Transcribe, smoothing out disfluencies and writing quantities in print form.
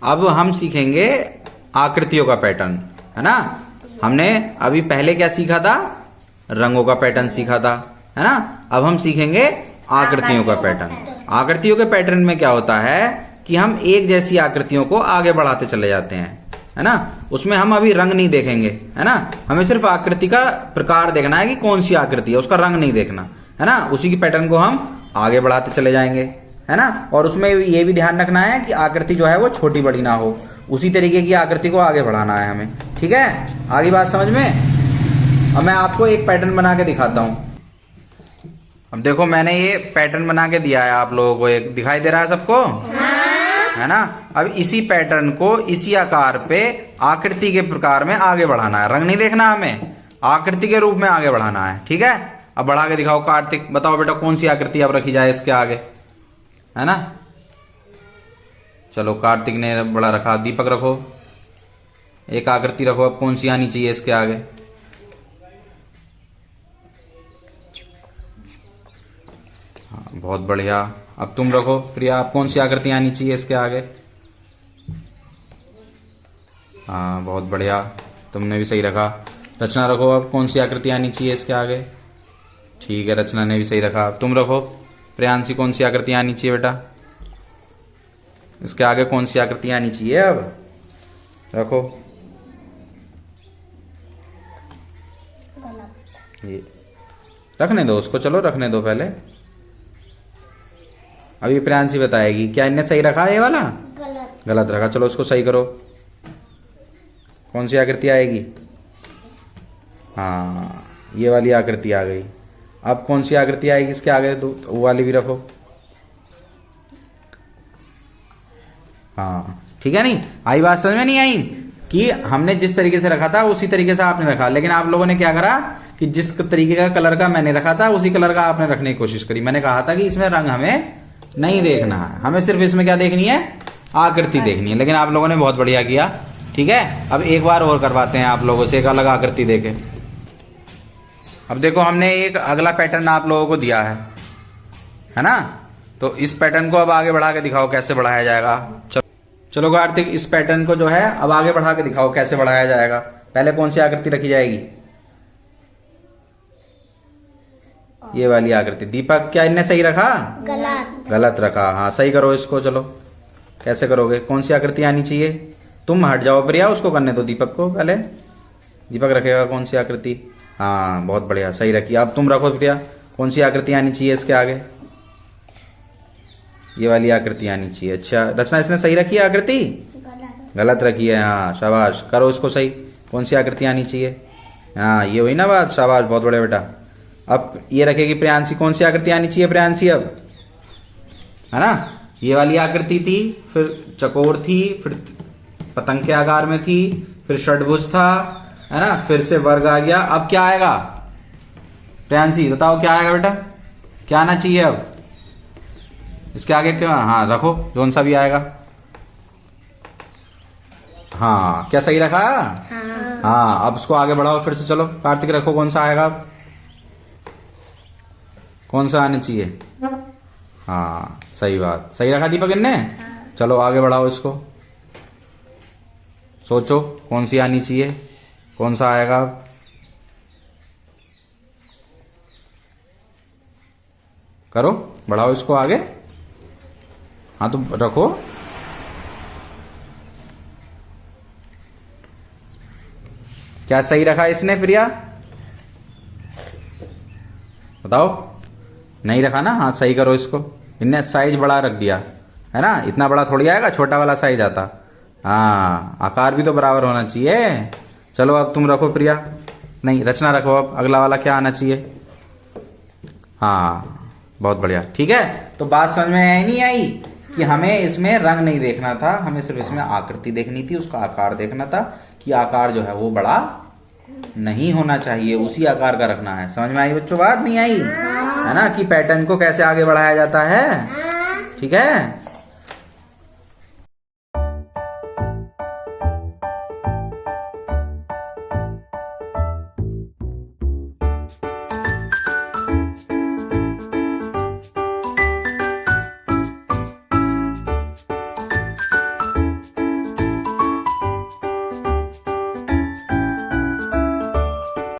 अब हम सीखेंगे आकृतियों का पैटर्न, है ना। हमने अभी पहले क्या सीखा था, रंगों का पैटर्न सीखा था, है ना। अब हम सीखेंगे आकृतियों का पैटर्न। आकृतियों के पैटर्न में क्या होता है कि हम एक जैसी आकृतियों को आगे बढ़ाते चले जाते हैं, है ना। उसमें हम अभी रंग नहीं देखेंगे, है ना। हमें सिर्फ आकृति का प्रकार देखना है कि कौन सी आकृति है, उसका रंग नहीं देखना, है ना। उसी की पैटर्न को हम आगे बढ़ाते चले जाएंगे, है ना। और उसमें ये भी ध्यान रखना है कि आकृति जो है वो छोटी बड़ी ना हो, उसी तरीके की आकृति को आगे बढ़ाना है हमें, ठीक है। आगे बात समझ में। अब मैं आपको एक पैटर्न बना के दिखाता हूं। अब देखो मैंने ये पैटर्न बना के दिया है आप लोगों को, एक दिखाई दे रहा है सबको, है ना। अब इसी पैटर्न को इसी आकार पे आकृति के प्रकार में आगे बढ़ाना है, रंग नहीं देखना हमें, आकृति के रूप में आगे बढ़ाना है, ठीक है। अब बढ़ा के दिखाओ कार्तिक, बताओ बेटा कौन सी आकृति अब रखी जाए इसके आगे, है ना। चलो कार्तिक ने बड़ा रखा, दीपक रखो एक आकृति रखो, अब कौन सी आनी चाहिए इसके आगे। हाँ बहुत बढ़िया। अब तुम रखो प्रिया, अब कौन सी आकृति आनी चाहिए इसके आगे। हाँ बहुत बढ़िया, तुमने भी सही रखा। रचना रखो, अब कौन सी आकृति आनी चाहिए इसके आगे। ठीक है, रचना ने भी सही रखा। अब तुम रखो प्रियांशी, कौन सी आकृति आनी चाहिए बेटा इसके आगे, कौन सी आकृति आनी चाहिए। अब रखो ये, रखने दो उसको, चलो रखने दो पहले। अभी प्रियांशी बताएगी क्या इनने सही रखा है, ये वाला गलत रखा। चलो उसको सही करो, कौन सी आकृति आएगी। हाँ ये वाली आकृति आ गई। अब कौन सी आकृति आएगी इसके आगे, तो वो वाली भी रखो। हाँ ठीक है, नहीं आई बात समझ में नहीं आई कि हमने जिस तरीके से रखा था उसी तरीके से आपने रखा, लेकिन आप लोगों ने क्या करा कि जिस तरीके का कलर का मैंने रखा था उसी कलर का आपने रखने की कोशिश करी। मैंने कहा था कि इसमें रंग हमें नहीं देखना है, हमें सिर्फ इसमें क्या देखनी है, आकृति देखनी है, लेकिन आप लोगों ने बहुत बढ़िया किया, ठीक है। अब एक बार और करवाते हैं आप लोगों से, एक अलग आकृति देके। अब देखो हमने एक अगला पैटर्न आप लोगों को दिया है ना। तो इस पैटर्न को अब आगे बढ़ा के दिखाओ कैसे बढ़ाया जाएगा। चलो कार्तिक, इस पैटर्न को जो है अब आगे बढ़ा के दिखाओ कैसे बढ़ाया जाएगा। पहले कौन सी आकृति रखी जाएगी, ये वाली आकृति। दीपक क्या इनने सही रखा, गलत रखा। हाँ सही करो इसको, चलो कैसे करोगे, कौन सी आकृति आनी चाहिए। तुम हट जाओ प्रिया, उसको करने दो दीपक को पहले। दीपक रखेगा कौन सी आकृति। हाँ बहुत बढ़िया, सही रखी। अब तुम रखो प्रिया, कौन सी आकृति आनी चाहिए इसके आगे, ये वाली आकृति आनी चाहिए। अच्छा रचना इसने सही रखी है आकृति, गलत रखी है। हाँ शाबाश, करो इसको सही, कौन सी आकृति आनी चाहिए। हाँ ये हुई ना बात, शाबाश बहुत बढ़िया बेटा। अब ये रखेगी प्रियांशी, कौन सी आकृति आनी चाहिए प्रियांशी अब, है ना। ये वाली आकृति थी, फिर चकोर थी, फिर पतंग के आकार में थी, फिर षडभुज था, है ना, फिर से वर्ग आ गया। अब क्या आएगा प्रियांशी बताओ, क्या आएगा बेटा, क्या आना चाहिए अब इसके आगे। क्या, हाँ रखो जोन सा भी आएगा। हाँ क्या सही रखा। हाँ अब इसको आगे बढ़ाओ फिर से, चलो कार्तिक रखो, कौन सा आएगा अब, कौन सा आने चाहिए। हाँ सही बात, सही रखा दीपक इनने। चलो आगे बढ़ाओ इसको, सोचो कौन सी आनी चाहिए, कौन सा आएगा अब। करो बढ़ाओ इसको आगे। हाँ तो रखो, क्या सही रखा इसने प्रिया बताओ। नहीं रखा ना, हाँ सही करो इसको। इनने साइज बड़ा रख दिया है ना, इतना बड़ा थोड़ी आएगा, छोटा वाला साइज आता। हाँ आकार भी तो बराबर होना चाहिए। चलो अब तुम रखो प्रिया, नहीं रचना रखो, अब अगला वाला क्या आना चाहिए। हाँ बहुत बढ़िया, ठीक है। तो बात समझ में आई नहीं आई कि हमें इसमें रंग नहीं देखना था, हमें सिर्फ इसमें आकृति देखनी थी, उसका आकार देखना था कि आकार जो है वो बड़ा नहीं होना चाहिए, उसी आकार का रखना है। समझ में आई बच्चों बात, नहीं आई है ना, कि पैटर्न को कैसे आगे बढ़ाया जाता है, ठीक है।